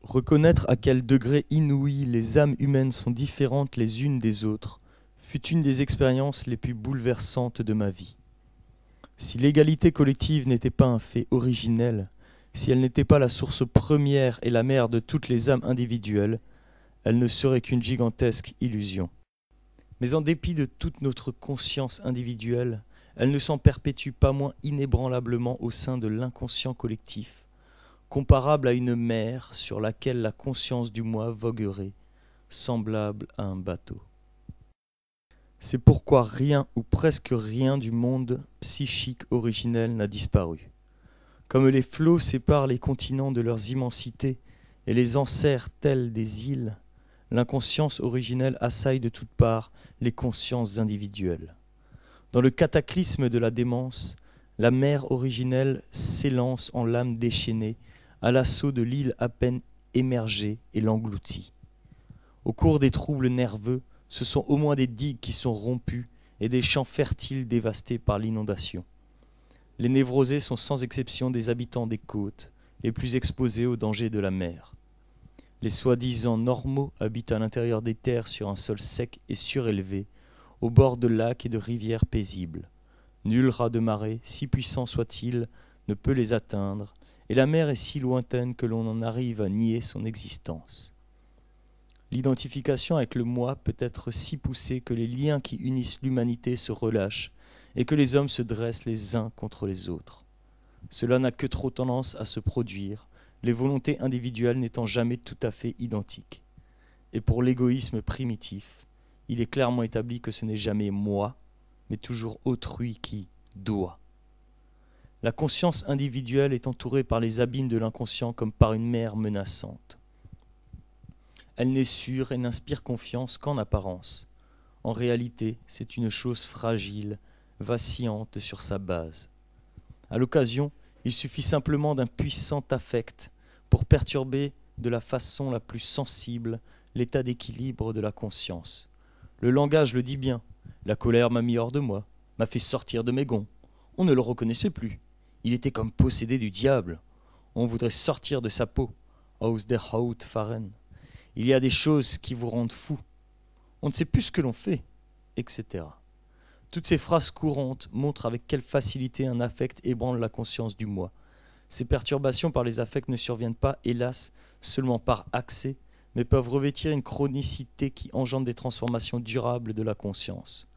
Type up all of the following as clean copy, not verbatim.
Reconnaître à quel degré inouï les âmes humaines sont différentes les unes des autres fut une des expériences les plus bouleversantes de ma vie. Si l'égalité collective n'était pas un fait originel, si elle n'était pas la source première et la mère de toutes les âmes individuelles, elle ne serait qu'une gigantesque illusion. Mais en dépit de toute notre conscience individuelle, elle ne s'en perpétue pas moins inébranlablement au sein de l'inconscient collectif, comparable à une mer sur laquelle la conscience du moi voguerait, semblable à un bateau. C'est pourquoi rien ou presque rien du monde psychique originel n'a disparu. Comme les flots séparent les continents de leurs immensités et les enserrent tels des îles, l'inconscience originelle assaille de toutes parts les consciences individuelles. Dans le cataclysme de la démence, la mer originelle s'élance en lame déchaînée à l'assaut de l'île à peine émergée et l'engloutit. Au cours des troubles nerveux, ce sont au moins des digues qui sont rompues et des champs fertiles dévastés par l'inondation. Les névrosés sont sans exception des habitants des côtes, les plus exposés aux dangers de la mer. Les soi-disant normaux habitent à l'intérieur des terres sur un sol sec et surélevé, au bord de lacs et de rivières paisibles. Nul raz de marée, si puissant soit-il, ne peut les atteindre, et la mer est si lointaine que l'on en arrive à nier son existence. L'identification avec le moi peut être si poussée que les liens qui unissent l'humanité se relâchent et que les hommes se dressent les uns contre les autres. Cela n'a que trop tendance à se produire, les volontés individuelles n'étant jamais tout à fait identiques. Et pour l'égoïsme primitif, il est clairement établi que ce n'est jamais moi, mais toujours autrui qui doit. La conscience individuelle est entourée par les abîmes de l'inconscient comme par une mer menaçante. Elle n'est sûre et n'inspire confiance qu'en apparence. En réalité, c'est une chose fragile, vacillante sur sa base. À l'occasion, il suffit simplement d'un puissant affect pour perturber de la façon la plus sensible l'état d'équilibre de la conscience. Le langage le dit bien. La colère m'a mis hors de moi, m'a fait sortir de mes gonds. On ne le reconnaissait plus. Il était comme possédé du diable. On voudrait sortir de sa peau. Aus der Haut fahren. Il y a des choses qui vous rendent fou. On ne sait plus ce que l'on fait, etc. Toutes ces phrases courantes montrent avec quelle facilité un affect ébranle la conscience du moi. Ces perturbations par les affects ne surviennent pas, hélas, seulement par accès, mais peuvent revêtir une chronicité qui engendre des transformations durables de la conscience.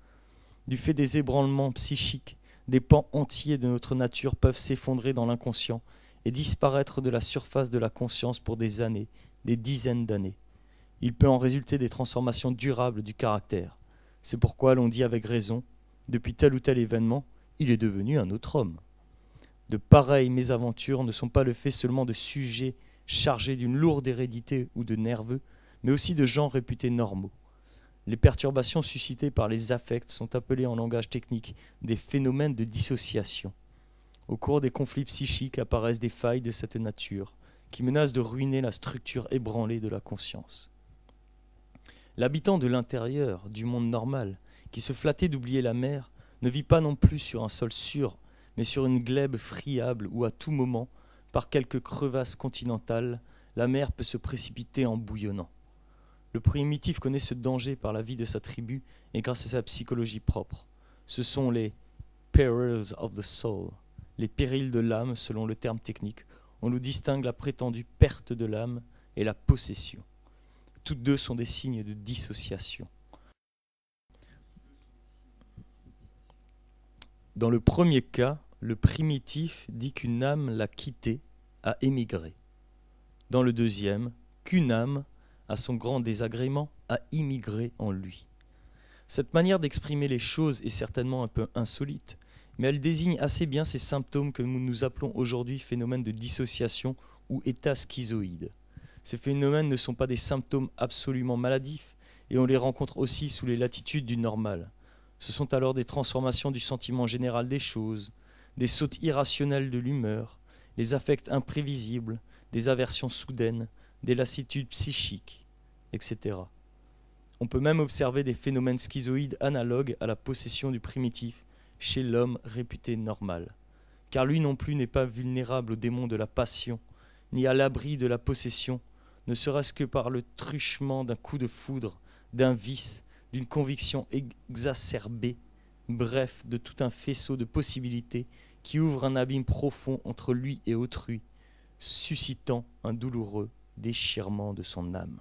Du fait des ébranlements psychiques, des pans entiers de notre nature peuvent s'effondrer dans l'inconscient et disparaître de la surface de la conscience pour des années, des dizaines d'années. Il peut en résulter des transformations durables du caractère. C'est pourquoi l'on dit avec raison, depuis tel ou tel événement, il est devenu un autre homme. De pareilles mésaventures ne sont pas le fait seulement de sujets chargés d'une lourde hérédité ou de nerveux, mais aussi de gens réputés normaux. Les perturbations suscitées par les affects sont appelées en langage technique des phénomènes de dissociation. Au cours des conflits psychiques apparaissent des failles de cette nature, qui menacent de ruiner la structure ébranlée de la conscience. L'habitant de l'intérieur, du monde normal, qui se flattait d'oublier la mer, ne vit pas non plus sur un sol sûr, mais sur une glèbe friable où à tout moment, par quelque crevasse continentale, la mer peut se précipiter en bouillonnant. Le primitif connaît ce danger par la vie de sa tribu et grâce à sa psychologie propre. Ce sont les « perils of the soul », les périls de l'âme selon le terme technique. On nous distingue la prétendue perte de l'âme et la possession. Toutes deux sont des signes de dissociation. Dans le premier cas, le primitif dit qu'une âme l'a quitté, a émigré. Dans le deuxième, qu'une âme, à son grand désagrément, a immigré en lui. Cette manière d'exprimer les choses est certainement un peu insolite, mais elle désigne assez bien ces symptômes que nous appelons aujourd'hui phénomènes de dissociation ou état schizoïde. Ces phénomènes ne sont pas des symptômes absolument maladifs et on les rencontre aussi sous les latitudes du normal. Ce sont alors des transformations du sentiment général des choses, des sautes irrationnelles de l'humeur, des affects imprévisibles, des aversions soudaines, des lassitudes psychiques, etc. On peut même observer des phénomènes schizoïdes analogues à la possession du primitif chez l'homme réputé normal. Car lui non plus n'est pas vulnérable aux démons de la passion, ni à l'abri de la possession, ne serait-ce que par le truchement d'un coup de foudre, d'un vice, d'une conviction exacerbée, bref, de tout un faisceau de possibilités qui ouvre un abîme profond entre lui et autrui, suscitant un douloureux déchirement de son âme.